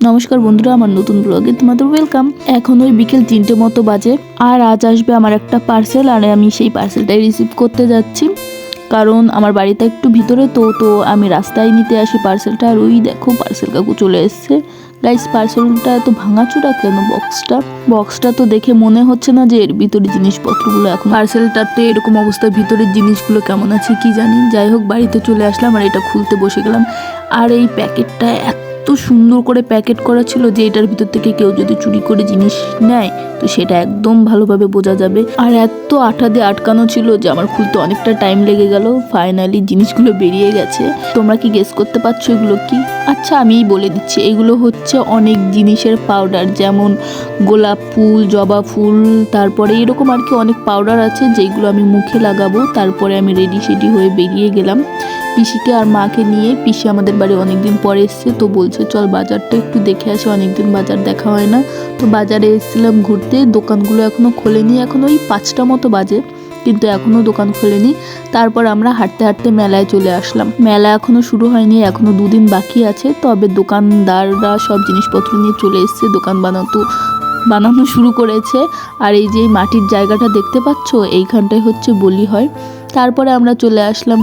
নমস্কার বন্ধুরা, আমার নতুন ব্লগে তোমাদের ওয়েলকাম। এখন ওই বিকেল 3টে মতো বাজে, আর আজ আসবে আমার একটা পার্সেল, আর আমি সেই পার্সেলটাই রিসিভ করতে যাচ্ছি। কারণ আমার বাড়িটা একটু ভিতরে, তো আমি রাস্তায় নিতে আসি পার্সেলটা। আর ওই দেখো পার্সেল কাকু চলে এসছে। গাইস, পার্সেলটা এত ভাঙাচোরা কেন? বক্সটা তো দেখে মনে হচ্ছে না যে এর ভিতরে জিনিসপত্রগুলো। এখন পার্সেলটাতে এরকম অবস্থা, ভিতরের জিনিসগুলো কেমন আছে কি জানি। যাই হোক, বাড়িতে চলে আসলাম আর এটা খুলতে বসে গেলাম। আর এই প্যাকেটটা এত সুন্দর করে প্যাকেট করা ছিল যে এটার ভিতর থেকে কেউ যদি চুরি করে জিনিস নেয় তো সেটা একদম ভালোভাবে বোঝা যাবে। আর এত আঠা দিয়ে আটকানো ছিল যে আমার খুলতে অনেকটা টাইম লেগে গেল। ফাইনালি জিনিসগুলো বেরিয়ে গেছে। তোমরা কি গেস করতে পারছো এগুলো কি? আচ্ছা, আমিই বলে দিচ্ছি, এগুলো হচ্ছে অনেক জিনিসের পাউডার, যেমন গোলাপ ফুল, জবা ফুল, তারপরে এরকম আর কি অনেক পাউডার আছে যেগুলো আমি মুখে লাগাবো। তারপরে আমি রেডি হয়ে বেরিয়ে গেলাম পিসিকে আর মাকে নিয়ে। পিসি আমাদের বাড়ি অনেকদিন পরে এসছে, তো বলছে চল বাজারটা একটু দেখে আসি, অনেকদিন বাজার দেখা হয় না। তো বাজারে এসেছিলাম ঘুরতে। দোকানগুলো এখনও খোলেনি, এখন ওই 5টা মতো বাজে, কিন্তু এখনও দোকান খোলেনি। তারপর আমরা হাঁটতে হাঁটতে মেলায় চলে আসলাম। মেলা এখনও শুরু হয়নি, এখনও 2 দিন বাকি আছে। তবে দোকানদাররা সব জিনিসপত্র নিয়ে চলে এসছে, দোকান বানানো শুরু করেছে। আর এই যে মাটির জায়গাটা দেখতে পাচ্ছ, এইখানটায় হচ্ছে বলি হয়। তারপরে আমরা চলে আসলাম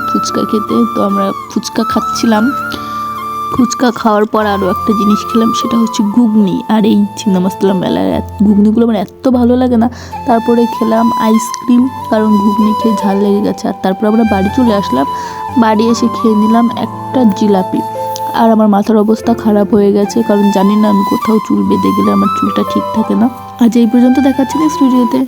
ফুচকা খেতে। তো আমরা ফুচকা খাচ্ছিলাম। ফুচকা খাওয়ার পর আরও একটা জিনিস খেলাম, সেটা হচ্ছে ঘুগনি। আর এই চিংড়া মশলা মেলার ঘুগনিগুলো আমার এত ভালো লাগে না। তারপরে খেলাম আইসক্রিম, কারণ ঘুগনি খেয়ে ঝাল লেগে গেছে। আর তারপর আমরা বাড়ি চলে আসলাম। বাড়ি এসে খেয়ে নিলাম একটা জিলাপি। আর আমার মাথার অবস্থা খারাপ হয়ে গেছে, কারণ জানি না আমি কোথাও চুল বেঁধে গেলে আমার চুলটা ঠিক থাকে না। আজ এই পর্যন্ত, দেখাচ্ছি নেক্সট ভিডিওতে।